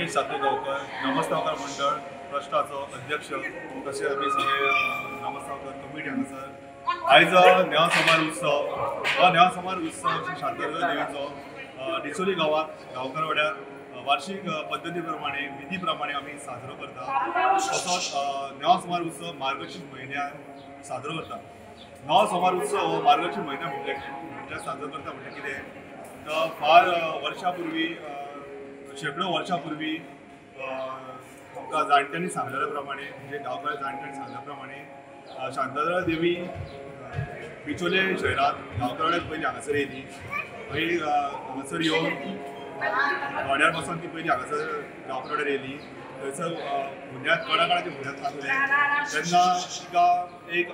रमेश सातगावकर नामसावकर मंडळ ट्रस्टाचो अध्यक्ष तशेंच आमी सगळे नामसावकर कमिटी हांगासर आयज नेवा समार उत्सव हो नेवा समार उत्सव श्री शांतादुर्गा देवीचो डिचोली गांवांत गांवकार वाड्यार वार्षिक पद्धती प्रमाणे विधी प्रमाणे आमी साजरो करता। तसोच नेवा समार उत्सव मार्गशीर्ष म्हयन्यात साजरो करता। नेवा समार उत्सव हो मार्गशीर्ष म्हयन्या म्हणजे साजरो करता म्हणजे कितें तर फार वर्षापूर्वी शेकडो वर्षापूर्वी आमकां जाणट्यांनी सांगलेल्या प्रमाणे म्हणजे गांवकार जाणट्यांनी सांगल्या प्रमाणे शांतादुर्गा देवी बिचोले शहरात गांवकारांत पयलीं हांगासर येयली। मागीर हांगासर येवन वाड्यार बसून ती पयलीं हांगासर गांवकारांडेर येयली। थंयसर भुन्यात कडाकाडाचे भुन्यात घातले तेन्ना तिका एक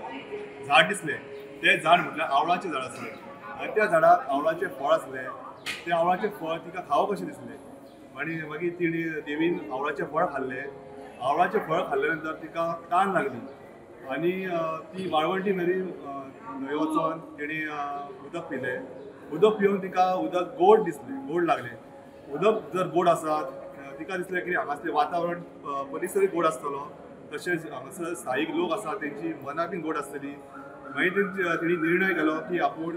झाड दिसलें। तें झाड म्हटल्यार आवळाचें झाड आसलें आनी त्या झाडाक आवळाचें फळ आसलें। तें आवळाचें फळ तिका खावप कशें दिसलें आनी मागीर तिणी देवीन आवळाचें फळ खाल्लें। आवळाचें फळ खाल्ल्या नंतर तिका तान लागली आनी ती वाळवंटी मेरी न्हंय वचोन तिणी उदक पिलें। उदक पिवन तिका उदक गोड दिसलें, गोड लागलें। उदक जर गोड आसत तिका दिसलें की हांगासलें वातावरण परिसरूय गोड आसतलो, तशेंच हांगासर स्थायीक लोक आसा तेंची मनां बी गोड आसतली। मागीर तिणी निर्णय केलो की आपूण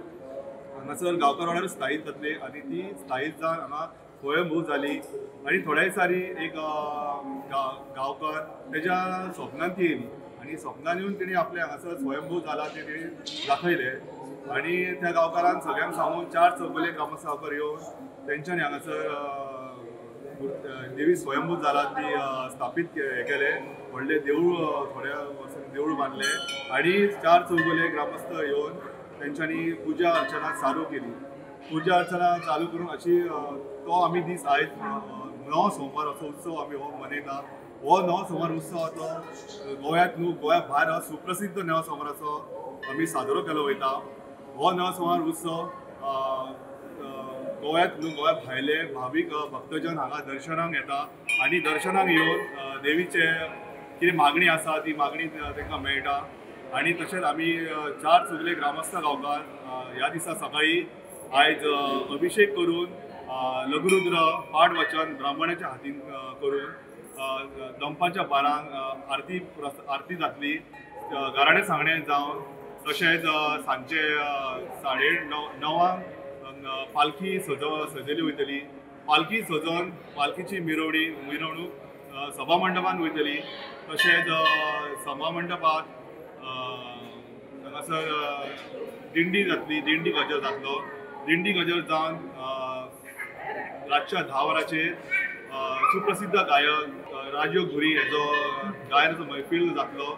हांगासर गांवकार वाड्यार स्थायीक जातली आनी ती स्थायीक जावन हांगा स्वयंभू जाली। आनी थोड्या दिसांनी एक गांवकार तेज्या स्वप्नांत ती येयली आनी स्वप्नान येवन तिणी आपले हांगासर स्वयंभू जाला तें तिणी दाखयलें आनी त्या गांवकारान सगळ्यांक सांगून 4 चौगुले ग्रामसावकर येवन तेंच्यांनी हांगासर देवी स्वयंभू जाला ती स्थापीत हें केलें। व्हडलें देवूळ थोड्या वर्सांनी देवूळ बांदलें आनी 4 चौगुले ग्रामस्थ येवन तेंच्यांनी पुजा अर्चना चालू केली। पुजा अर्चना चालू करून अशी तो आमी दीस आयज नवो सोमवार असो उत्सव आमी हो मनयता। हो नवो सोमवार उत्सव तो गोंयांत न्हू गोंया भायर हो सुप्रसिद्ध नवो सोमाराचो आमी साजरो केलो वयता। हो नवो सोमवार उत्सव गोंयांत न्हू गोंया भायले भावीक भक्तजन हांगा दर्शनाक येता आनी दर्शनाक येवन देवीचे कितें मागणी आसा ती मागणी तांकां मेळटा। आनी तशेंच आमी 4 चौगुले ग्रामस्थ गांवकार ह्या दिसा सकाळी आयज अभिषेक करून लघुरुद्र पाठ वचन ब्राह्मणाच्या हातीन करून दंपाच्या बारांक आरती जातली। गाराणें सांगणें जावन तशेंच सांजचे 9:30 पालखी सजयली वयतली। पालखी सजोवन पालखीची मिरवणूक सभा मंडपान वयतली। तशेंच सभा मंडपांत हांगासर दिंडी जातली, दिंडी गजर जातलो। दिंडी गजर जावन रातच्या 10 वरांचेर सुप्रसिद्ध गायक राजयोग घुरी हेजो गायनाचो मैफील जातलो।